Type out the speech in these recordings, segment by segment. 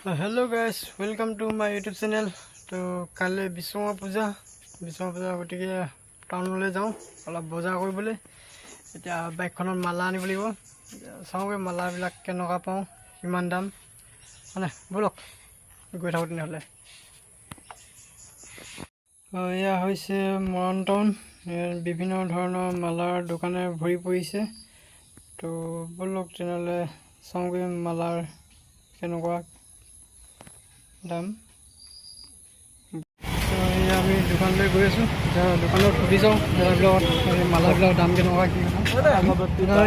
Hello guys, welcome to my YouTube channel. तो काले biswakarma puja গটিকে টাউনলৈ যাওঁ অলপ বজাৰ কৰিবলৈ এতিয়া বাইকখনত মালা আনিব লাগিব চাওঁগে মালাবিলাক কেনেকুৱা পাওঁ কিমান দাম মানে বলক গৈ থাকোঁ তেনেহ'লে এয়া হৈছে মৰাণ টাউন বিভিন্ন ধৰণৰ মালাৰ দোকানে ভৰি পৰিছে তো বলক তেনেহ'লে চাওঁগে মালাৰ কেনেকুৱা দাম আমি দোকানলৈ গৈ আছোঁ দোকানত সুধি যাওঁ দাদাবিলাকত মালাবিলাকৰ দাম কেনেকুৱা কি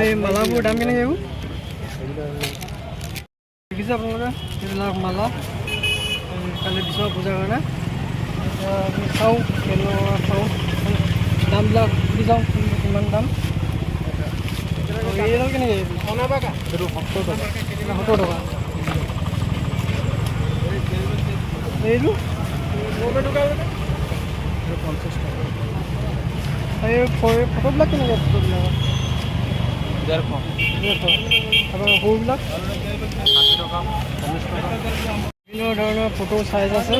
এই মালাবোৰ দাম কেনেকৈ এইবোৰ দেখিছে আপোনালোকে এইবিলাক মালা কালি বিশ্বকৰ্মা পূজাৰ কাৰণে আমি চাওঁ কেনেকুৱা চাওঁ দামবিলাক সুধি যাওঁ কিমান দাম এইডাল কেনেকৈ এইটো 70 টকা এইটো ফটোবিলাক কেনেকৈ ফটোবিলাক সৰুবিলাক বিভিন্ন ধৰণৰ ফটো চাইজ আছে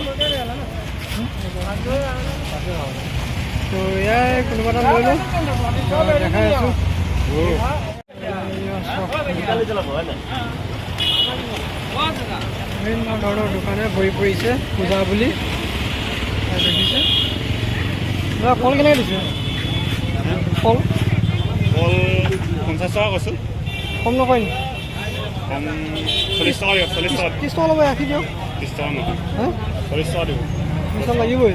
তো এয়াই কোনোবা এটা লৈ লওঁ দেখাই আছোঁ বিভিন্ন ধৰণৰ দোকানে ভৰি পৰিছে পূজা বুলি দেখিছে ফল কেনেকৈ দিছে ফল 50 টকা কৈছোঁ কম নকয় নি 40 টকা দিয়ক 40 টকা 30 টকা ল'ব ৰাখি দিয়ক 30 টকা নহয় হা 40 টকা দিব 30 টকা লাগিবই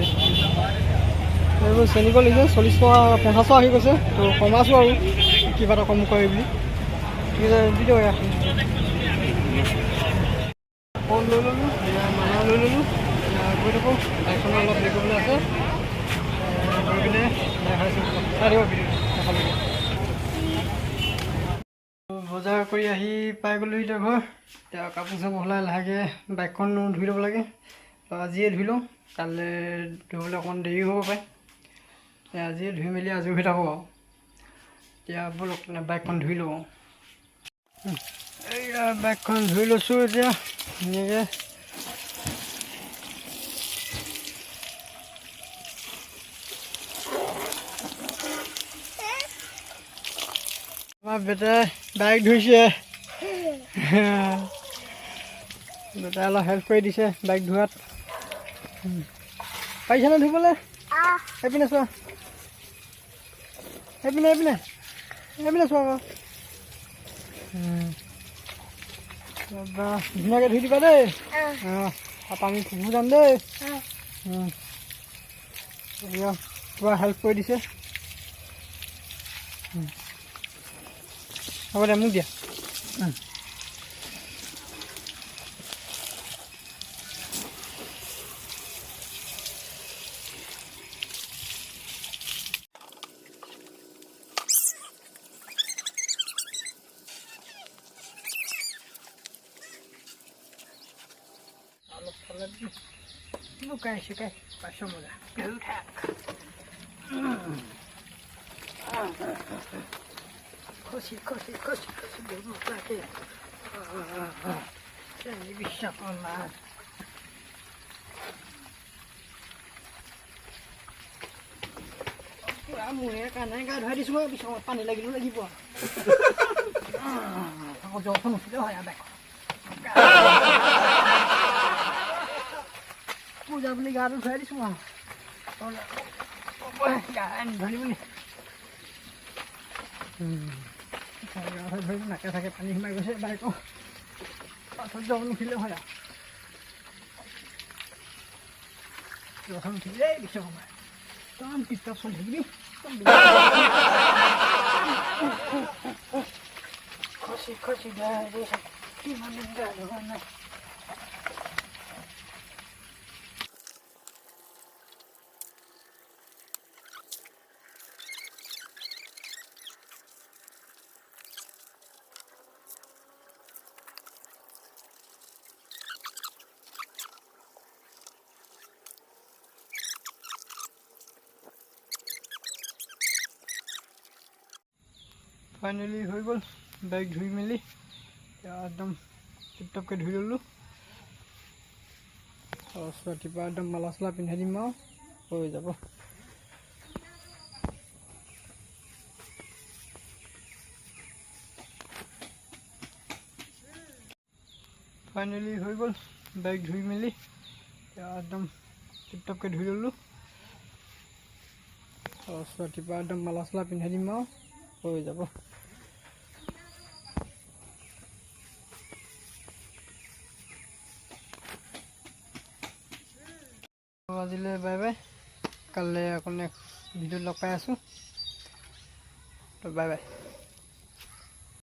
এইবোৰ চেনিব লাগিছে 40 টকা 50 টকা আহি গৈছে তো কমাইছোঁ আৰু কিবা এটা কম কৰে বুলি ঠিক আছে দি দিয়ক ৰাখি ফল লৈ ল'লোঁ মালা লৈ ল'লোঁ গৈ থাকোঁ বাইকখনে অলপ হেৰি কৰিবলৈ আছে গৈ পিনে দেখাইছোঁ চাই দিব দেখালৈকে বজাৰ কৰি আহি পাই গ'লোঁ এতিয়া ঘৰ এতিয়া কাপোৰ চাপোৰ সলাই লাহেকৈ বাইকখন ধুই ল'ব লাগে আজিয়ে ধুই লওঁ কাইলৈ ধুবলৈ অকণমান দেৰি হ'ব পাৰে আজিয়ে ধুই মেলি আজৰি হৈ থাকোঁ আৰু এতিয়া ব'লক বাইকখন ধুই লওঁ এইয়া বাইকখন ধুই লৈছোঁ এতিয়া ধুনীয়াকৈ আমাৰ বেটাই বাইক ধুইছে বেটাই অলপ হেল্প কৰি দিছে বাইক ধোৱাত পাৰিছেনে ধুবলৈ এইপিনে চোৱা এইপিনে এইপিনে এইপিনে চোৱা আকৌ ধুনীয়াকৈ ধুই দিবা দেই তাৰপৰা আমি ফুৰিব যাম দেই পুৰা হেল্প কৰি দিছে হ'ব দে মোক দিয়া লুকাই চুকাই পাইছোঁ মজা খুশি খুশি খুশি খুশি দেবো তাকে বিশ্বকৰ্মা পুৰা মূৰে কাণে গা ধুৱাই দিছোঁ আৰু বিশ্বকৰ্মাত পানী লাগিলেও লাগিব আকৌ জলখন উঠিলে হয় আৰু পূজা বুলি গাটো ধুৱাই দিছোঁ আৰু গা ধৰি বুলি ধৰি নাকে থাকে পানী সোমাই গৈছে বাইকৰ পাছত জল নুঠিলে হয় আৰু জলখন উঠিলে বিশ্বকৰ্মাই একদম পিষ্টাপ চলি থাকিবি খচি খচি কিমান গা ধোৱা নাই ফাইনেলি হৈ গ'ল বাইক ধুই মেলি একদম টিপটপকৈ ধুই ল'লোঁ ৰাতিপুৱা একদম মালা চালা পিন্ধাই দিম আৰু হৈ যাব। ফাইনেলি হৈ গ'ল, বাইক ধুই মেলি একদম টিপটপকৈ ধুই ল'লোঁ। ৰাতিপুৱা একদম মালা চালা পিন্ধাই দিম আৰু হৈ যাব। আজিলৈ বাই বাই, কাইলৈ আকৌ নেক্সট ভিডিঅ'ত লগ পাই আছোঁ, তো বাই বাই।